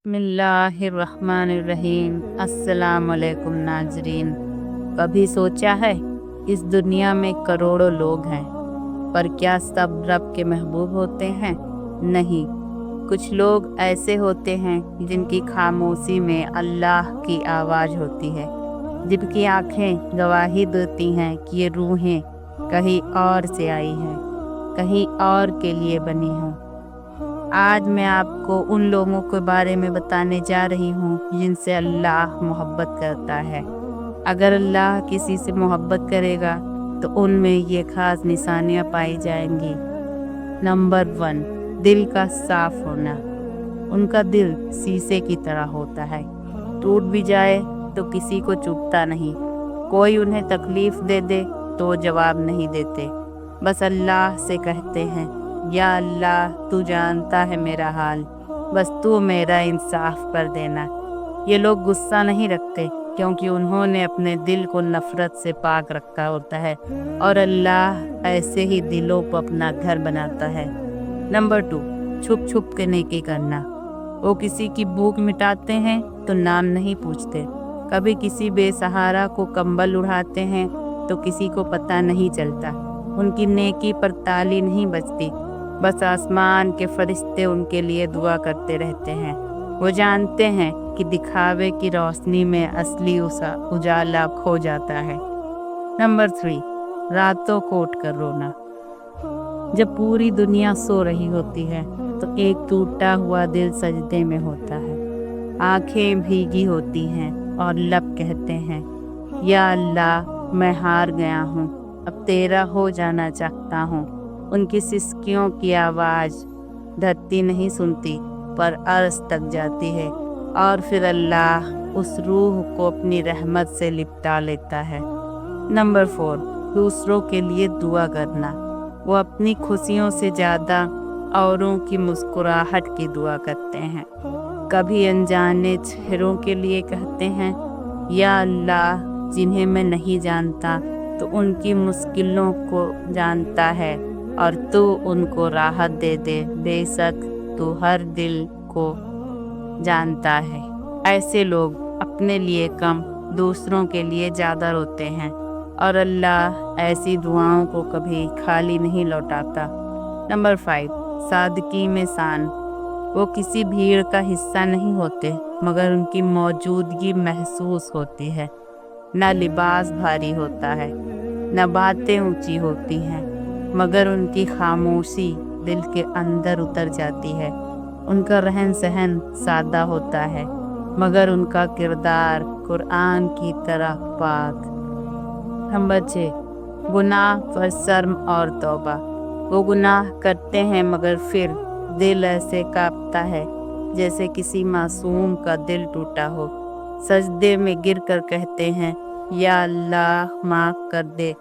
बिस्मिल्लाहिर्रहमानिर्रहीम। अस्सलाम वालेकुम नाजरीन। कभी सोचा है इस दुनिया में करोड़ों लोग हैं, पर क्या सब रब के महबूब होते हैं? नहीं, कुछ लोग ऐसे होते हैं जिनकी खामोशी में अल्लाह की आवाज़ होती है, जिनकी आंखें गवाही देती हैं कि ये रूहें कहीं और से आई हैं, कहीं और के लिए बनी हैं। आज मैं आपको उन लोगों के बारे में बताने जा रही हूँ जिनसे अल्लाह मोहब्बत करता है। अगर अल्लाह किसी से मोहब्बत करेगा तो उनमें ये खास निशानियाँ पाई जाएंगी। नंबर 1, दिल का साफ होना। उनका दिल शीशे की तरह होता है, टूट भी जाए तो किसी को चुभता नहीं। कोई उन्हें तकलीफ दे दे तो जवाब नहीं देते, बस अल्लाह से कहते हैं, या अल्लाह तू जानता है मेरा हाल, बस तू मेरा इंसाफ कर देना। ये लोग गुस्सा नहीं रखते क्योंकि उन्होंने अपने दिल को नफरत से पाक रखा होता है, और अल्लाह ऐसे ही दिलों को अपना घर बनाता है। नंबर 2, छुप छुप के नेकी करना। वो किसी की भूख मिटाते हैं तो नाम नहीं पूछते, कभी किसी बेसहारा को कंबल उड़ाते हैं तो किसी को पता नहीं चलता। उनकी नेकी पर ताली नहीं बजती, बस आसमान के फरिश्ते उनके लिए दुआ करते रहते हैं। वो जानते हैं कि दिखावे की रोशनी में असली उजाला खो जाता है। नंबर 3, रातों को उठकर रोना। जब पूरी दुनिया सो रही होती है तो एक टूटा हुआ दिल सजदे में होता है, आंखें भीगी होती हैं और लब कहते हैं, या अल्लाह मैं हार गया हूँ, अब तेरा हो जाना चाहता हूँ। उनकी सिसकियों की आवाज़ धरती नहीं सुनती पर अर्श तक जाती है, और फिर अल्लाह उस रूह को अपनी रहमत से लिपटा लेता है। नंबर 4, दूसरों के लिए दुआ करना। वो अपनी खुशियों से ज़्यादा औरों की मुस्कुराहट की दुआ करते हैं। कभी अनजाने चेहरों के लिए कहते हैं, या अल्लाह जिन्हें मैं नहीं जानता तो उनकी मुश्किलों को जानता है, और तू उनको राहत दे दे, बेशक तू हर दिल को जानता है। ऐसे लोग अपने लिए कम, दूसरों के लिए ज़्यादा रोते हैं, और अल्लाह ऐसी दुआओं को कभी खाली नहीं लौटाता। नंबर 5, सादगी में शान। वो किसी भीड़ का हिस्सा नहीं होते, मगर उनकी मौजूदगी महसूस होती है। न लिबास भारी होता है, न बातें ऊंची होती हैं, मगर उनकी खामोशी दिल के अंदर उतर जाती है। उनका रहन सहन सादा होता है, मगर उनका किरदार कुरान की तरह पाक। नंबर 6, गुनाह पर शर्म और तौबा। वो गुनाह करते हैं मगर फिर दिल ऐसे कांपता है जैसे किसी मासूम का दिल टूटा हो। सजदे में गिर कर कहते हैं, या अल्लाह माफ़ कर दे,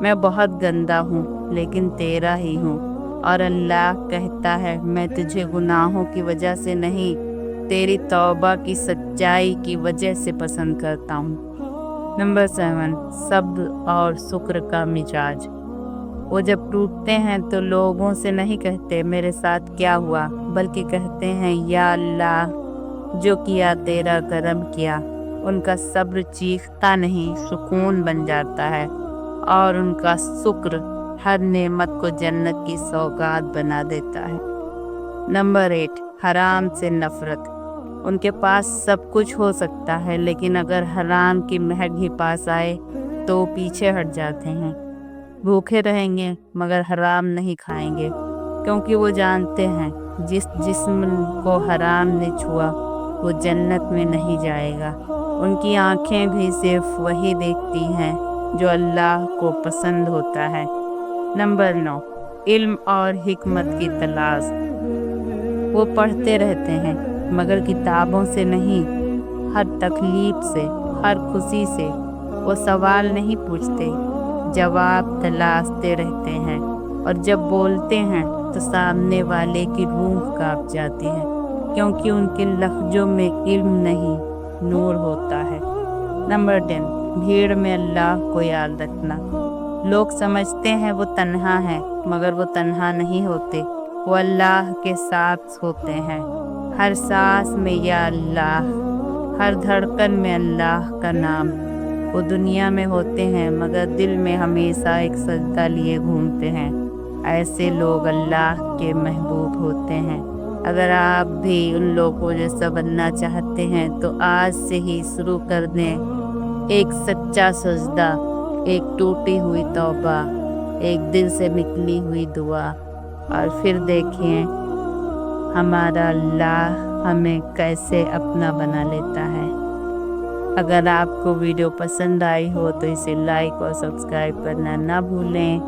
मैं बहुत गंदा हूँ लेकिन तेरा ही हूँ। और अल्लाह कहता है, मैं तुझे गुनाहों की वजह से नहीं, तेरी तौबा की सच्चाई की वजह से पसंद करता हूँ। नंबर 7, सब्र और शुक्र का मिजाज। वो जब टूटते हैं तो लोगों से नहीं कहते मेरे साथ क्या हुआ, बल्कि कहते हैं, या अल्लाह जो किया तेरा करम किया। उनका सब्र चीखता नहीं, सुकून बन जाता है, और उनका शुक्र हर नेमत को जन्नत की सौगात बना देता है। नंबर 8, हराम से नफरत। उनके पास सब कुछ हो सकता है, लेकिन अगर हराम की महक भी पास आए तो वो पीछे हट जाते हैं। भूखे रहेंगे मगर हराम नहीं खाएंगे, क्योंकि वो जानते हैं जिस जिस्म को हराम ने छुआ वो जन्नत में नहीं जाएगा। उनकी आंखें भी सिर्फ वही देखती हैं जो अल्लाह को पसंद होता है। नंबर 9, इल्म और हिकमत की तलाश। वो पढ़ते रहते हैं मगर किताबों से नहीं, हर तकलीफ से, हर खुशी से। वो सवाल नहीं पूछते, जवाब तलाशते रहते हैं, और जब बोलते हैं तो सामने वाले की रूह कांप जाती है, क्योंकि उनके लफ्जों में इल्म नहीं, नूर होता है। नंबर 10, भीड़ में अल्लाह को याद रखना। लोग समझते हैं वो तन्हा है, मगर वो तन्हा नहीं होते, वो अल्लाह के साथ होते हैं। हर सांस में या अल्लाह, हर धड़कन में अल्लाह का नाम। वो दुनिया में होते हैं मगर दिल में हमेशा एक सजदा लिए घूमते हैं। ऐसे लोग अल्लाह के महबूब होते हैं। अगर आप भी उन लोगों जैसा बनना चाहते हैं तो आज से ही शुरू कर दें एक सच्चा सजदा, एक टूटी हुई तौबा, एक दिल से निकली हुई दुआ, और फिर देखें हमारा अल्लाह हमें कैसे अपना बना लेता है। अगर आपको वीडियो पसंद आई हो तो इसे लाइक और सब्सक्राइब करना ना भूलें।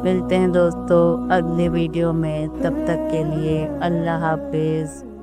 मिलते हैं दोस्तों अगले वीडियो में, तब तक के लिए अल्लाह हाफिज़।